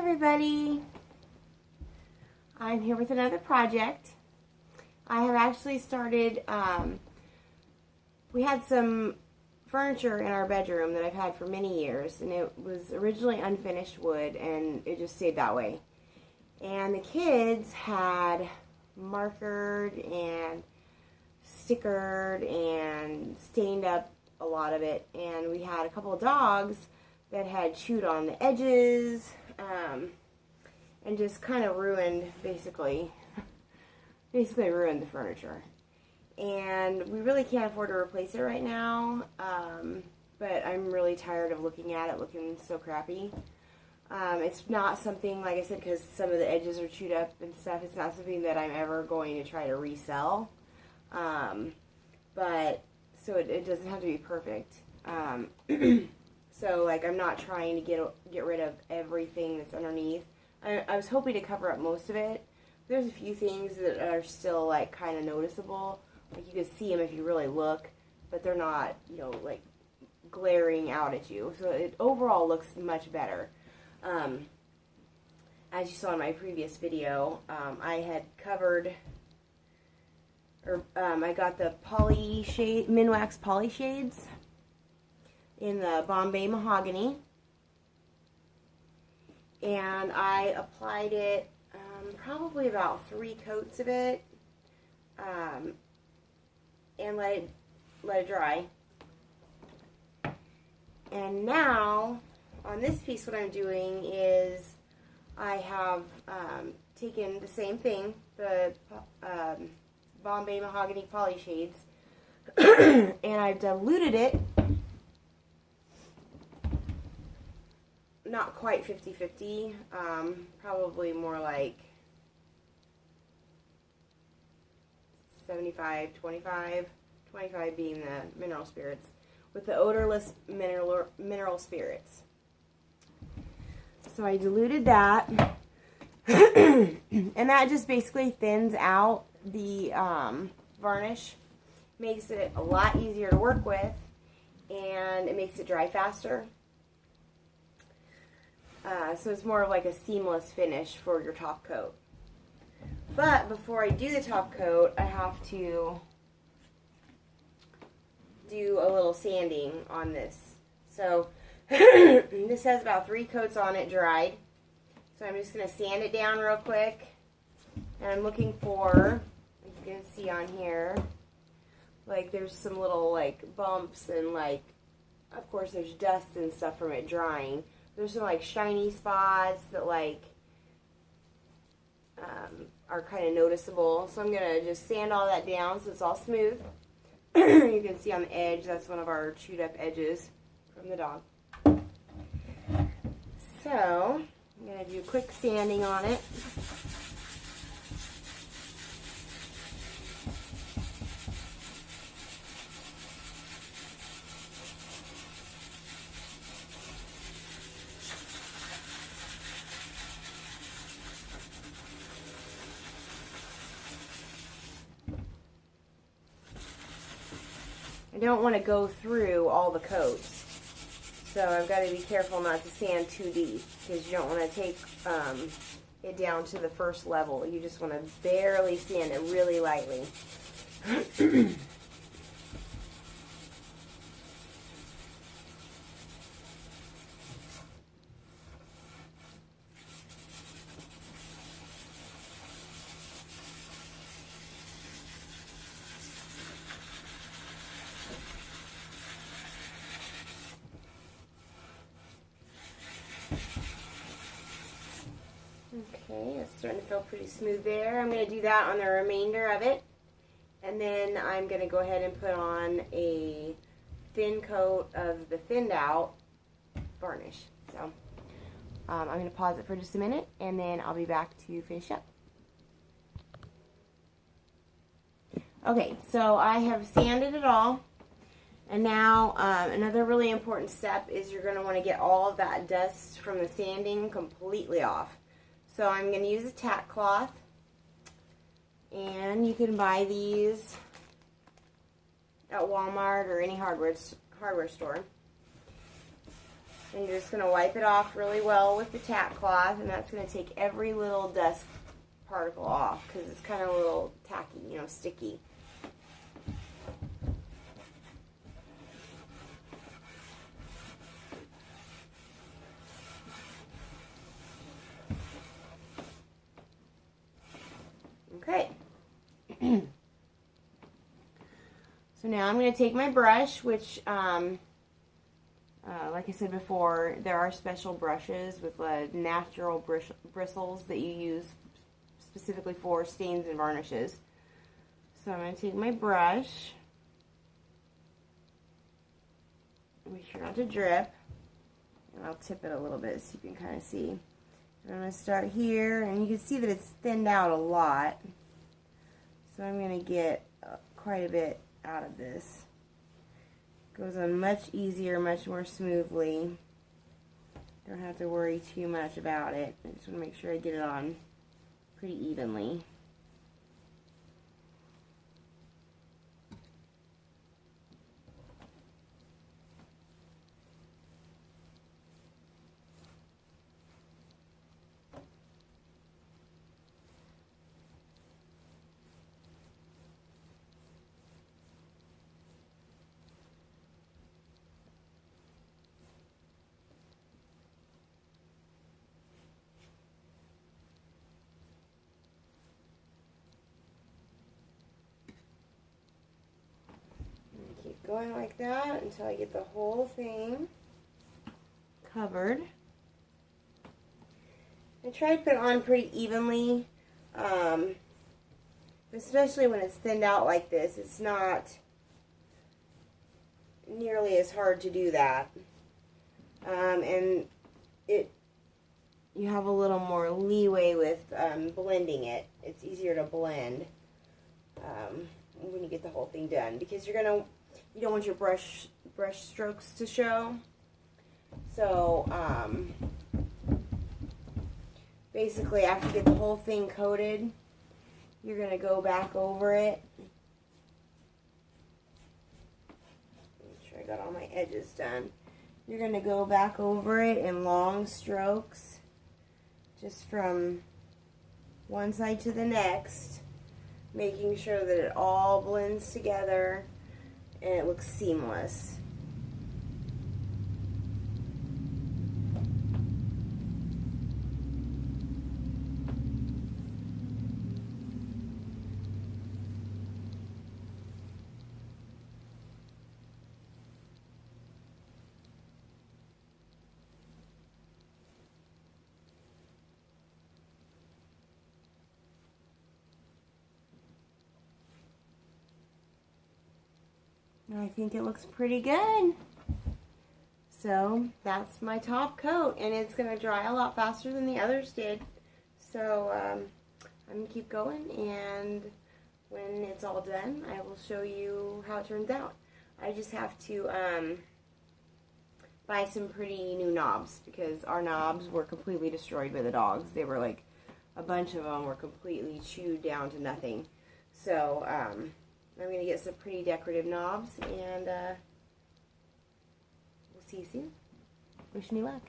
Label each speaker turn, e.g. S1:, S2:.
S1: everybody. I'm here with another project. I have actually started, we had some furniture in our bedroom that I've had for many years, and it was originally unfinished wood, and it just stayed that way. And the kids had markered and stickered and stained up a lot of it, and we had a couple of dogs that had chewed on the edges, and just kind of ruined, basically ruined the furniture. And we really can't afford to replace it right now, but I'm really tired of looking at it looking so crappy. It's not something, like I said, because some of the edges are chewed up and stuff, it's not something that I'm ever going to try to resell. But, so it doesn't have to be perfect. So, like, I'm not trying to get rid of everything that's underneath. I was hoping to cover up most of it. There's a few things that are still, like, kind of noticeable. Like, you can see them if you really look, but they're not, you know, like, glaring out at you. So it overall looks much better. As you saw in my previous video, I had covered, I got the poly shade, Minwax poly shades in the Bombay mahogany, and I applied it, probably about 3 coats of it, and let it dry. And now, on this piece, what I'm doing is I have taken the same thing, the Bombay mahogany poly shades, and I've diluted it, not quite 50-50, probably more like 75-25, 25 being the mineral spirits, with the odorless mineral spirits. So I diluted that, and that just basically thins out the varnish, makes it a lot easier to work with, and it makes it dry faster. So it's more of like a seamless finish for your top coat. But before I do the top coat, I have to do a little sanding on this. So this has about 3 coats on it dried. So I'm just going to sand it down real quick. And I'm looking for, as you can see on here, like there's some little like bumps and like, of course there's dust and stuff from it drying. There's some like shiny spots that like are kind of noticeable. So I'm going to just sand all that down so it's all smooth. You can see on the edge, that's one of our chewed up edges from the dog. So I'm going to do quick sanding on it. I don't want to go through all the coats, so I've got to be careful not to sand too deep, because you don't want to take it down to the first level. You just want to barely sand it really lightly. Okay, it's starting to feel pretty smooth there. I'm going to do that on the remainder of it. And then I'm going to go ahead and put on a thin coat of the thinned out varnish. So I'm going to pause it for just a minute, and then I'll be back to finish up. Okay, so I have sanded it all. And now another really important step is you're going to want to get all of that dust from the sanding completely off. So I'm going to use a tack cloth, and you can buy these at Walmart or any hardware store. And you're just going to wipe it off really well with the tack cloth, and that's going to take every little dust particle off because it's kind of a little tacky, you know, sticky. Okay. So now I'm going to take my brush, which, like I said before, there are special brushes with natural bristles that you use specifically for stains and varnishes. So I'm going to take my brush, make sure not to drip, and I'll tip it a little bit so you can kind of see. I'm going to start here, and you can see that it's thinned out a lot. So I'm going to get quite a bit out of this. Goes on much easier, much more smoothly. Don't have to worry too much about it. I just want to make sure I get it on pretty evenly. Keep going like that until I get the whole thing covered. I try to put it on pretty evenly, especially when it's thinned out like this. It's not nearly as hard to do that, and you have a little more leeway with blending it. It's easier to blend when you get the whole thing done, because you don't want your brush strokes to show. So basically, after you get the whole thing coated, you're going to go back over it. Make sure I got all my edges done. You're going to go back over it in long strokes, just from one side to the next, making sure that it all blends together and it looks seamless. I think it looks pretty good. So that's my top coat, and it's going to dry a lot faster than the others did. So I'm going to keep going, and when it's all done, I will show you how it turns out. I just have to buy some pretty new knobs, because our knobs were completely destroyed by the dogs. They were like, a bunch of them were completely chewed down to nothing. So I'm going to get some pretty decorative knobs, and we'll see you soon. Wish me luck.